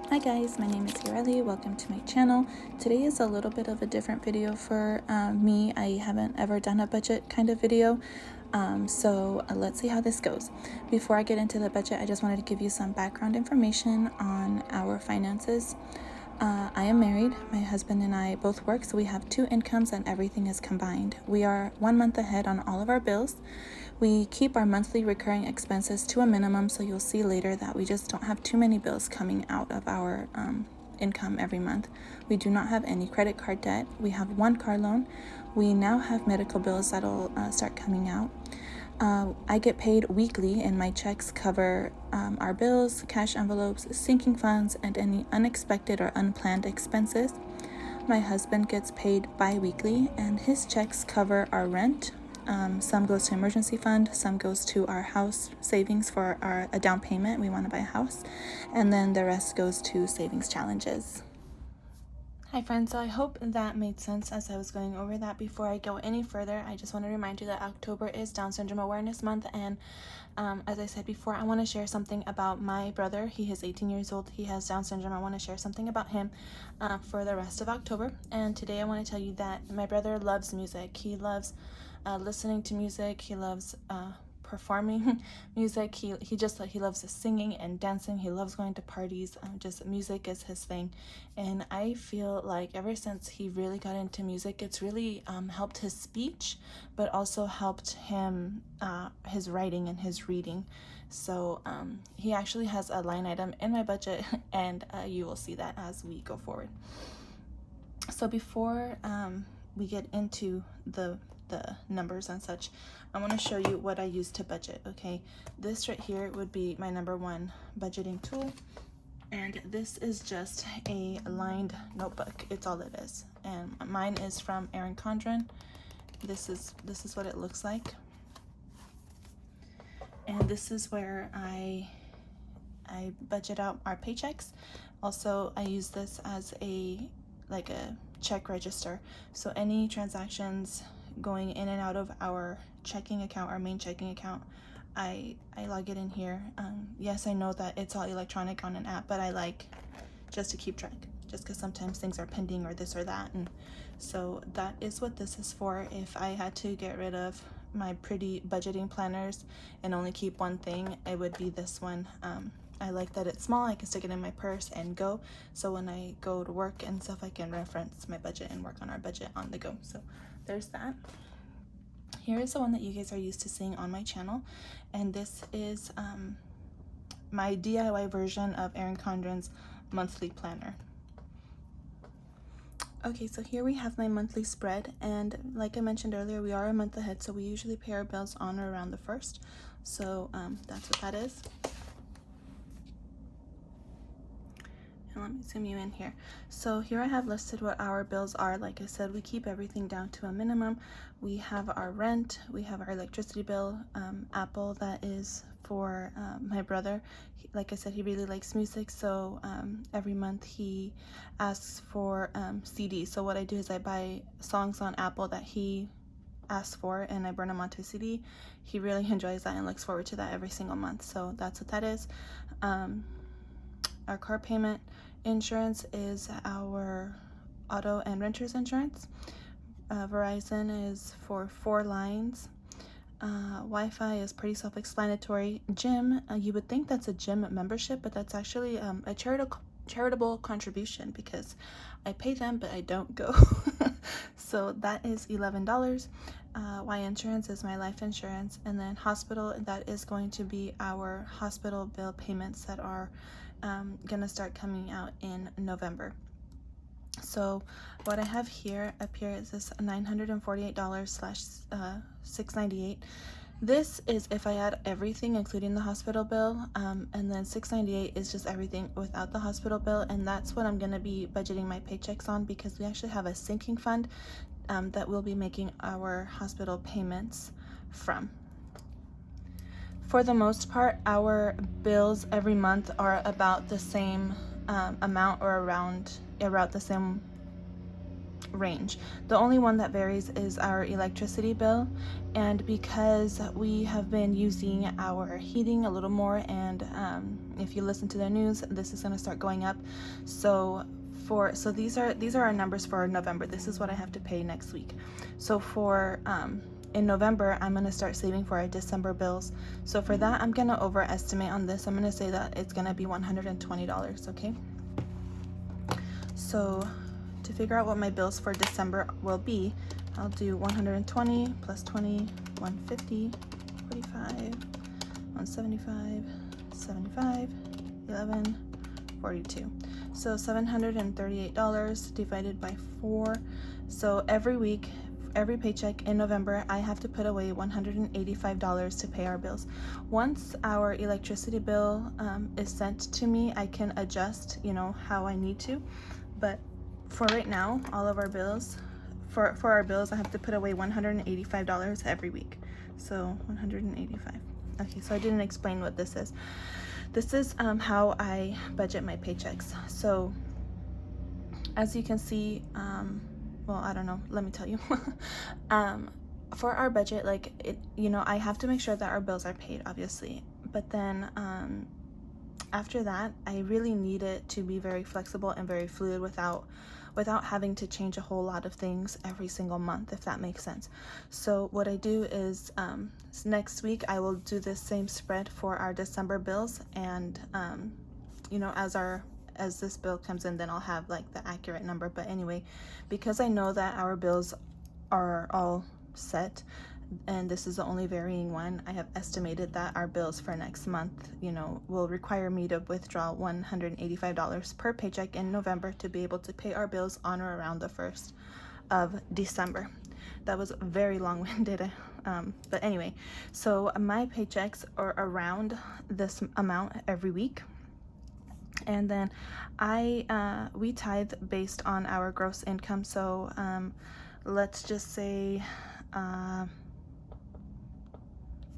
Hi guys, my name is Hireli. Welcome to my channel. Today is a little bit of a different video for me. I haven't ever done a budget kind of video, so let's see how this goes. Before I get into the budget, I just wanted to give you some background information on our finances. I am married. My husband and I both work, so we have two incomes and everything is combined. We are 1 month ahead on all of our bills. We keep our monthly recurring expenses to a minimum, so you'll see later that we just don't have too many bills coming out of our income every month. We do not have any credit card debt. We have one car loan. We now have medical bills that'll start coming out. I get paid weekly, and my checks cover our bills, cash envelopes, sinking funds, and any unexpected or unplanned expenses. My husband gets paid bi-weekly, and his checks cover our rent. Some goes to emergency fund, some goes to our house savings for a down payment. We want to buy a house, and then the rest goes to savings challenges. Hi friends, so I hope that made sense as I was going over that. Before I go any further, I just want to remind you that October is Down Syndrome Awareness Month, and as I said before, I want to share something about my brother. He is 18 years old. He has Down syndrome. I want to share something about him for the rest of October. And today I want to tell you that my brother loves music. He loves listening to music. He loves performing music. He loves singing and dancing. He loves going to parties. Just music is his thing, and I feel like ever since he really got into music, it's really helped his speech, but also helped him his writing and his reading. So he actually has a line item in my budget, and you will see that as we go forward. So before we get into the numbers and such, I want to show you what I use to budget. Okay, this right here would be my number one budgeting tool, and this is just a lined notebook. It's all it is, and mine is from Erin Condren. This is what it looks like, and this is where I budget out our paychecks. Also, I use this as a check register, so any transactions going in and out of our checking account, our main checking account, I log it in here. Yes, I know that it's all electronic on an app, but I like just to keep track, just because sometimes things are pending or this or that. And so that is what this is for. If I had to get rid of my pretty budgeting planners and only keep one thing, it would be this one. I like that it's small. I can stick it in my purse and go. So when I go to work and stuff, I can reference my budget and work on our budget on the go. So there's that. Here is the one that you guys are used to seeing on my channel. And this is my DIY version of Erin Condren's monthly planner. Okay, so here we have my monthly spread, and like I mentioned earlier, we are a month ahead, so we usually pay our bills on or around the 1st. So that's what that is. And let me zoom you in here. So here I have listed what our bills are. Like I said, we keep everything down to a minimum. We have our rent, we have our electricity bill, Apple, that is for my brother. Like I said, he really likes music, so every month he asks for CDs. So what I do is I buy songs on Apple that he asks for, and I burn them onto a CD. He really enjoys that and looks forward to that every single month. So that's what that is. Our car payment. Insurance is our auto and renter's insurance. Verizon is for 4 lines. Wi-Fi is pretty self-explanatory. Gym, you would think that's a gym membership, but that's actually a charitable contribution, because I pay them but I don't go. So that is $11. Y insurance is my life insurance, and then hospital, that is going to be our hospital bill payments that are gonna start coming out in November. So what I have here up here is this $948 slash $698. This is if I add everything, including the hospital bill, and then $698 is just everything without the hospital bill, and that's what I'm going to be budgeting my paychecks on, because we actually have a sinking fund that we'll be making our hospital payments from. For the most part, our bills every month are about the same amount, or around the same. range. The only one that varies is our electricity bill, and because we have been using our heating a little more, and if you listen to the news, this is going to start going up. So these are our numbers for November. This is what I have to pay next week. So for in November, I'm going to start saving for our December bills. So for that, I'm going to overestimate on this. I'm going to say that it's going to be $120, okay? So to figure out what my bills for December will be, I'll do 120 plus 20, 150, 45, 175, 75, 11, 42. So $738 divided by 4. So every week, every paycheck in November, I have to put away $185 to pay our bills. Once our electricity bill is sent to me, I can adjust, how I need to. But for right now, all of our bills, for our bills, I have to put away $185 every week. So 185. Okay, so I didn't explain what this is. This is how I budget my paychecks. So as you can see, well, I don't know, let me tell you. For our budget, like I have to make sure that our bills are paid, obviously. But then after that, I really need it to be very flexible and very fluid without having to change a whole lot of things every single month, if that makes sense. So what I do is next week I will do this same spread for our December bills, and as this bill comes in, then I'll have like the accurate number. But anyway, because I know that our bills are all set and this is the only varying one, I have estimated that our bills for next month, will require me to withdraw $185 per paycheck in November to be able to pay our bills on or around the 1st of December. That was very long-winded, but anyway, so my paychecks are around this amount every week. And then we tithe based on our gross income. So let's just say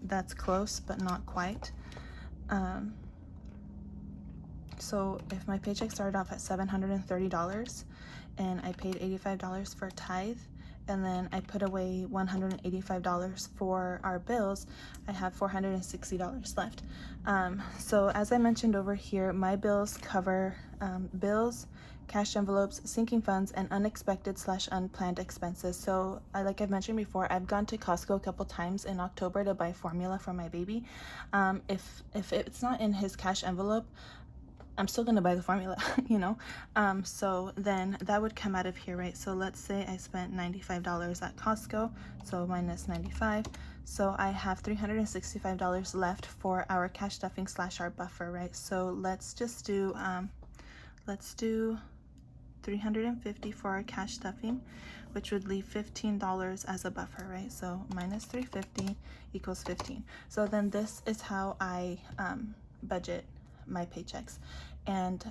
that's close, but not quite. So if my paycheck started off at $730 and I paid $85 for tithe, and then I put away $185 for our bills, I have $460 left. So as I mentioned over here, my bills cover bills, cash envelopes, sinking funds, and unexpected/unplanned expenses. So like I've mentioned before, I've gone to Costco a couple times in October to buy formula for my baby. If it's not in his cash envelope, I'm still gonna buy the formula, so then that would come out of here, right? So let's say I spent $95 at Costco, so minus 95. So I have $365 left for our cash stuffing / our buffer, right? So let's just do, $350 for our cash stuffing, which would leave $15 as a buffer, right? So minus 350 equals 15. So then this is how I budget my paychecks. And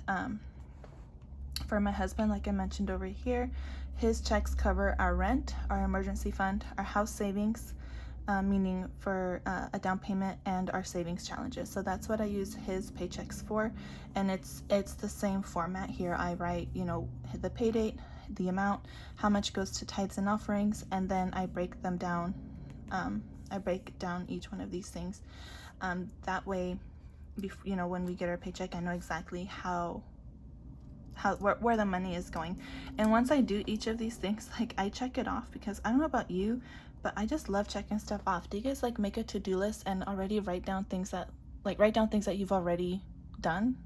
for my husband, like I mentioned over here, his checks cover our rent, our emergency fund, our house savings, meaning for a down payment, and our savings challenges. So that's what I use his paychecks for, and it's the same format here. I write, the pay date, the amount, how much goes to tithes and offerings, and then I break them down. I break down each one of these things. That way, when we get our paycheck, I know exactly where the money is going. And once I do each of these things, like I check it off, because I don't know about you, but I just love checking stuff off. Do you guys like make a to-do list and already write down things that you've already done?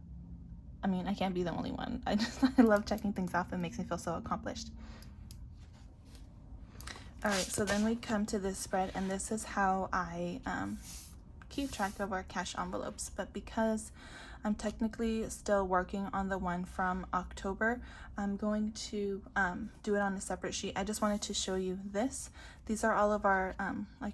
I mean, I can't be the only one. I love checking things off. It makes me feel so accomplished. All right, so then we come to this spread, and this is how I keep track of our cash envelopes. But because I'm technically still working on the one from October, I'm going to do it on a separate sheet. I just wanted to show you this. These are all of our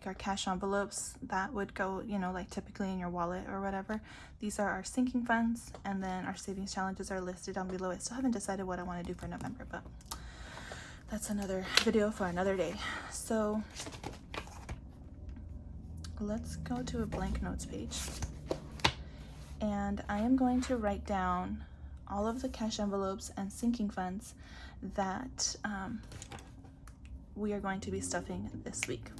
our cash envelopes that would go, like typically in your wallet or whatever. These are our sinking funds, and then our savings challenges are listed down below. I still haven't decided what I want to do for November, but that's another video for another day. So let's go to a blank notes page, and I am going to write down all of the cash envelopes and sinking funds that we are going to be stuffing this week.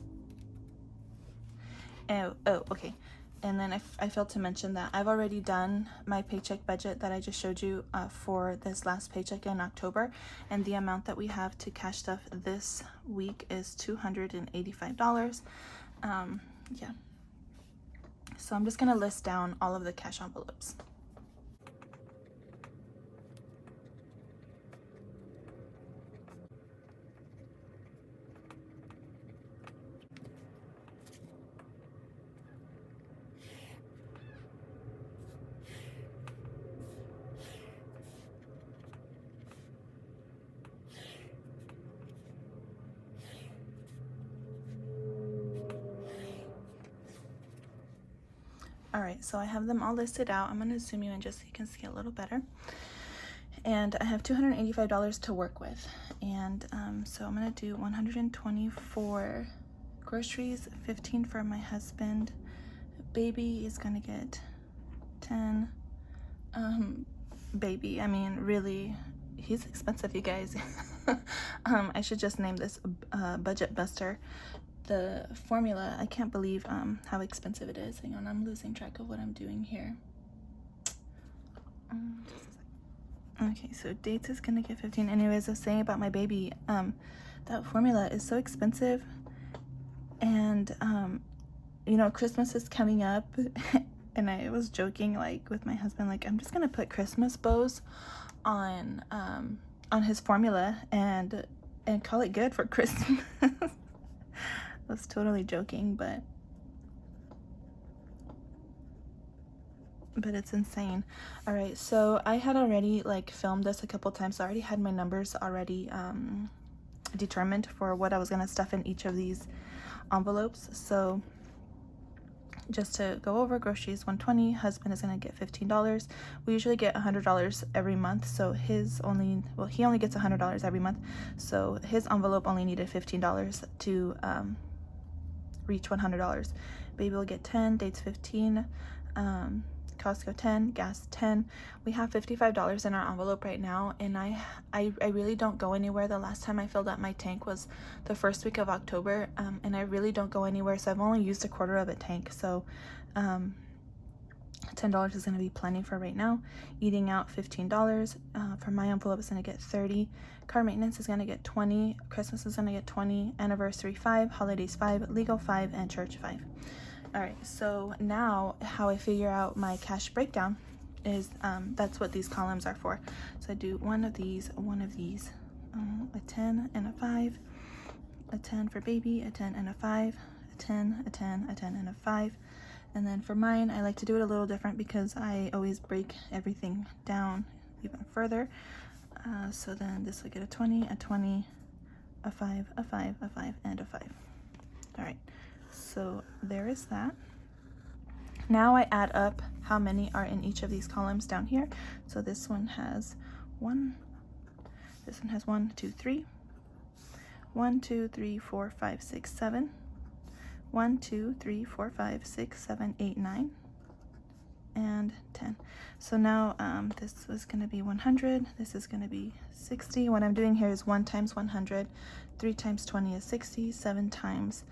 Oh, okay. And then I failed to mention that I've already done my paycheck budget that I just showed you for this last paycheck in October. And the amount that we have to cash stuff this week is $285. Yeah. So I'm just going to list down all of the cash envelopes. All right, so I have them all listed out. I'm going to zoom you in just so you can see a little better. And I have $285 to work with. And so I'm going to do 120 for groceries, 15 for my husband. Baby is going to get 10. Baby, I mean, really, he's expensive, you guys. I should just name this Budget Buster. The formula, I can't believe how expensive it is. Hang on, I'm losing track of what I'm doing here. Okay, so dates is gonna get 15. Anyways, I was saying about my baby, that formula is so expensive. And you know, Christmas is coming up. And I was joking like with my husband, like, I'm just gonna put Christmas bows on his formula and call it good for Christmas. I was totally joking, but it's insane. All right, so I had already like filmed this a couple times, so I already had my numbers already determined for what I was gonna stuff in each of these envelopes. So just to go over, groceries 120, husband is gonna get $15. We usually get $100 every month, so he only gets $100 every month, so his envelope only needed $15 to reach $100. Baby will get 10, dates 15, Costco 10, gas 10. We have $55 in our envelope right now, and I really don't go anywhere. The last time I filled up my tank was the first week of October, and I really don't go anywhere, so I've only used a quarter of a tank. So $10 is going to be plenty for right now. Eating out, $15. For my envelope is going to get 30. Car maintenance is going to get 20. Christmas is going to get 20. Anniversary 5. Holidays 5. Legal 5. And church 5. All right, so now how I figure out my cash breakdown is that's what these columns are for. So I do one of these, a 10 and a 5, a 10 for baby, a 10 and a 5, a 10, a 10, a 10 and a 5. And then for mine, I like to do it a little different because I always break everything down even further. So then this will get a 20, a 20, a 5, a 5, a 5, and a 5. All right, so there is that. Now I add up how many are in each of these columns down here. So this one has 1, this one has 1, 2, 3, 1, 2, 3, 4, 5, 6, 7, 1, 2, 3, 4, 5, 6, 7, 8, 9, and 10. So now this was going to be 100. This is going to be 60. What I'm doing here is 1 times 100, 3 times 20 is 60, 7 times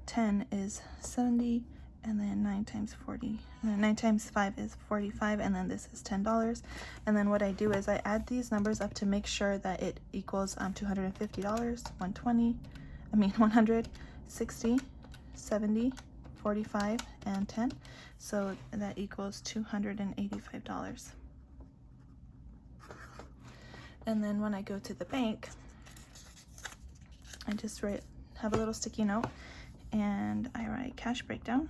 10 is 70, and then 9 times 40, 9 times 5 is 45, and then this is $10. And then what I do is I add these numbers up to make sure that it equals $250, 120, 100, 60, 70, 45, and 10. So that equals $285. And then when I go to the bank, I just have a little sticky note and I write cash breakdown.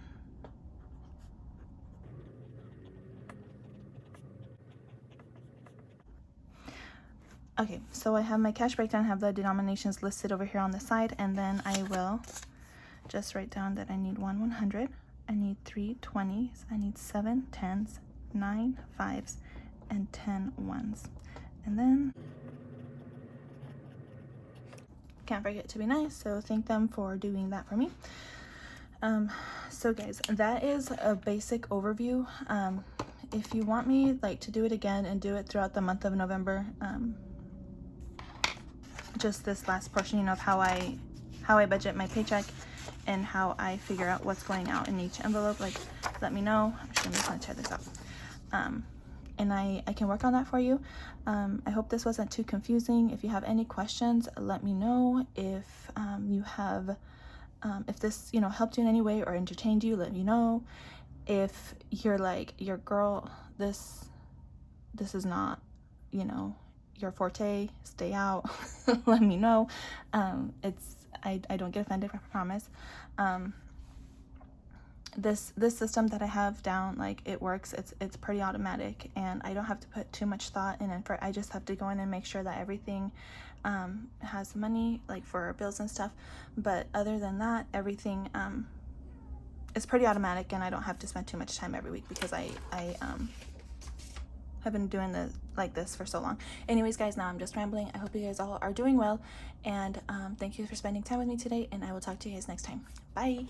Okay, so I have my cash breakdown, have the denominations listed over here on the side, and then I will just write down that I need 1 100, I need 3 20s, I need 7 10s, 9 5s, and 10 1s. And then can't forget to be nice, so thank them for doing that for me. So guys, that is a basic overview. if you want me like to do it again and do it throughout the month of November, just this last portion, of how I budget my paycheck and how I figure out what's going out in each envelope, like, let me know. Actually, I'm just gonna tear this up. And I can work on that for you. I hope this wasn't too confusing. If you have any questions, let me know. If you have, if this, helped you in any way or entertained you, let me know. If you're like, your girl, this is not, your forte, stay out, let me know. I don't get offended, I promise. This system that I have down, like, it works. It's pretty automatic, and I don't have to put too much thought in it. I just have to go in and make sure that everything has money, like for bills and stuff. But other than that, everything is pretty automatic, and I don't have to spend too much time every week because I have been doing this for so long. Anyways, guys, now I'm just rambling. I hope you guys all are doing well, and thank you for spending time with me today, and I will talk to you guys next time. Bye.